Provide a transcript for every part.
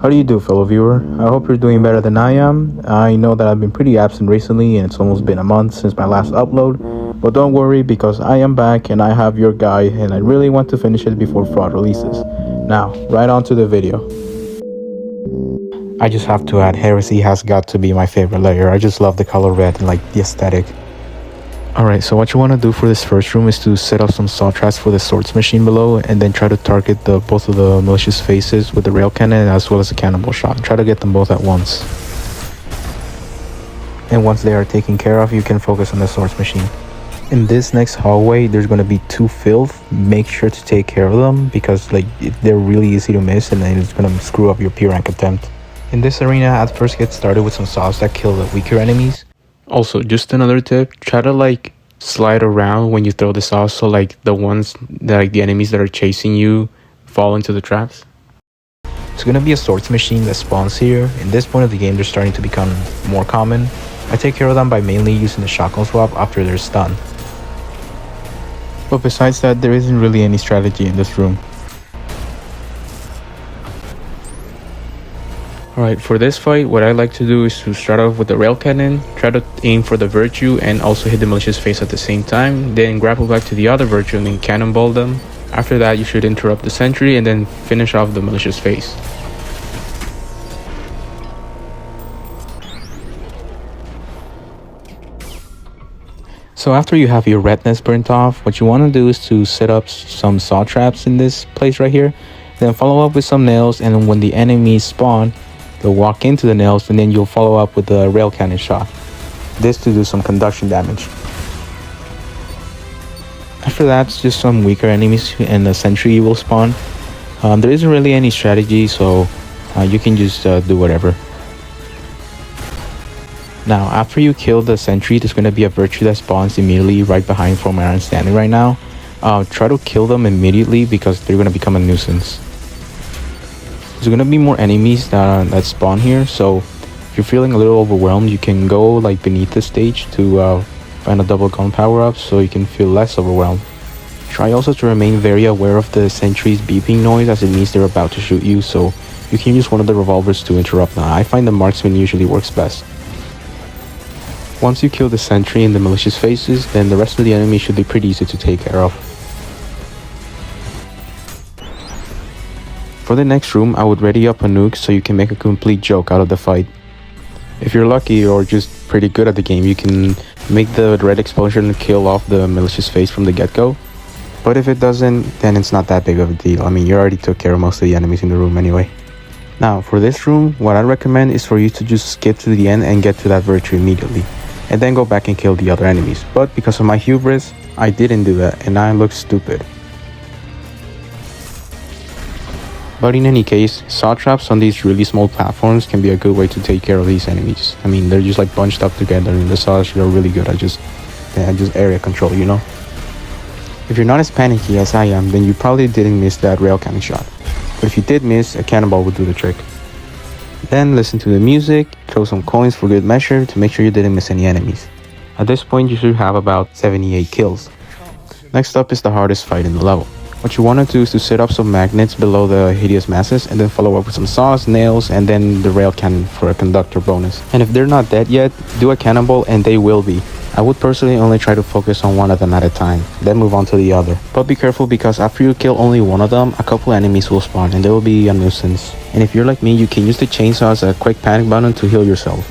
How do you do, fellow viewer? I hope you're doing better than I am. I know that I've been pretty absent recently and it's almost been a month since my last upload, but don't worry because I am back and I have your guide and I really want to finish it before fraud releases. Now, right on to the video. I just have to add, Heresy has got to be my favorite layer. I just love the color red and like the aesthetic. Alright, so what you want to do for this first room is to set up some saw traps for the swords machine below and then try to target both of the malicious faces with the rail cannon as well as the cannonball shot. Try to get them both at once. And once they are taken care of, you can focus on the swords machine. In this next hallway, there's going to be two filth. Make sure to take care of them because like they're really easy to miss and then it's going to screw up your P rank attempt. In this arena, at first get started with some saws that kill the weaker enemies. Also, just another tip, try to like slide around when you throw the saw so like the enemies that are chasing you fall into the traps. It's gonna be a swords machine that spawns here. In this point of the game, they're starting to become more common. I take care of them by mainly using the shotgun swap after they're stunned. But besides that, there isn't really any strategy in this room. Alright, for this fight, what I like to do is to start off with the rail cannon, try to aim for the virtue and also hit the malicious face at the same time, then grapple back to the other virtue and then cannonball them. After that, you should interrupt the sentry and then finish off the malicious face. So after you have your redness burnt off, what you want to do is to set up some saw traps in this place right here, then follow up with some nails, and when the enemies spawn, they'll walk into the nails and then you'll follow up with the rail cannon shot. This to do some conduction damage. After that, just some weaker enemies and the sentry will spawn. There isn't really any strategy, so you can just do whatever. Now, after you kill the sentry, there's going to be a virtue that spawns immediately right behind from where I'm standing right now. Try to kill them immediately because they're going to become a nuisance. There's gonna be more enemies that spawn here, so if you're feeling a little overwhelmed, you can go like beneath the stage to find a double gun power up so you can feel less overwhelmed. Try also to remain very aware of the sentry's beeping noise as it means they're about to shoot you, so you can use one of the revolvers to interrupt. Now, I find the marksman usually works best. Once you kill the sentry and the malicious faces, then the rest of the enemy should be pretty easy to take care of. For the next room, I would ready up a nuke so you can make a complete joke out of the fight. If you're lucky or just pretty good at the game, you can make the red explosion kill off the malicious face from the get-go. But if it doesn't, then it's not that big of a deal. I mean, you already took care of most of the enemies in the room anyway. Now, for this room, what I recommend is for you to just skip to the end and get to that virtue immediately, and then go back and kill the other enemies. But because of my hubris, I didn't do that, and I look stupid. But in any case, saw traps on these really small platforms can be a good way to take care of these enemies. I mean, they're just like bunched up together and the saws are really good at just area control, you know? If you're not as panicky as I am, then you probably didn't miss that rail cannon shot. But if you did miss, a cannonball would do the trick. Then listen to the music, throw some coins for good measure to make sure you didn't miss any enemies. At this point, you should have about 78 kills. Next up is the hardest fight in the level. What you want to do is to set up some magnets below the Hideous masses and then follow up with some saws, nails, and then the rail cannon for a conductor bonus. And if they're not dead yet, do a cannonball and they will be. I would personally only try to focus on one of them at a time, then move on to the other. But be careful because after you kill only one of them, a couple enemies will spawn and they will be a nuisance. And if you're like me, you can use the chainsaw as a quick panic button to heal yourself.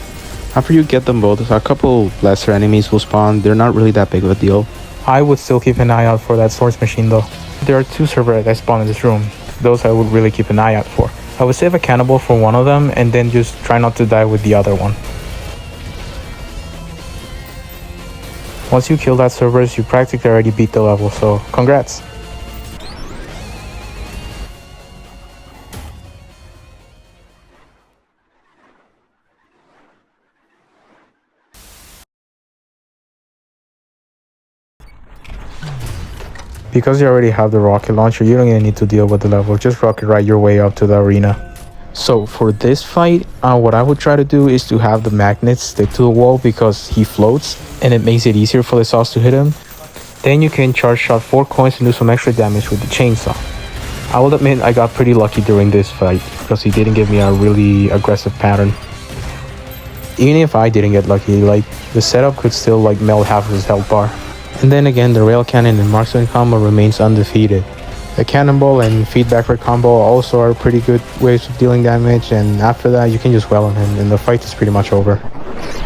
After you get them both, a couple lesser enemies will spawn. They're not really that big of a deal. I would still keep an eye out for that swords machine though. There are two servers that spawn in this room. Those I would really keep an eye out for. I would save a cannonball for one of them and then just try not to die with the other one. Once you kill that Cerberus, you practically already beat the level, so congrats! Because you already have the rocket launcher, you don't even need to deal with the level, just rocket right your way up to the arena. So for this fight, what I would try to do is to have the magnets stick to the wall because he floats and it makes it easier for the saws to hit him. Then you can charge shot 4 coins and do some extra damage with the chainsaw. I will admit I got pretty lucky during this fight because he didn't give me a really aggressive pattern. Even if I didn't get lucky, like the setup could still like melt half of his health bar. And then again, the rail cannon and marksman combo remains undefeated. The cannonball and feedback red combo also are pretty good ways of dealing damage, and after that you can just well on him and the fight is pretty much over.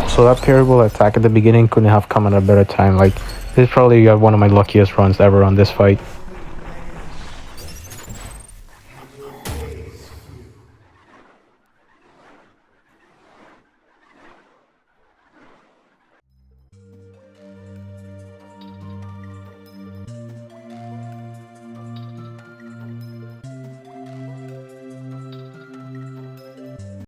Also, that parable attack at the beginning couldn't have come at a better time. Like, this is probably one of my luckiest runs ever on this fight.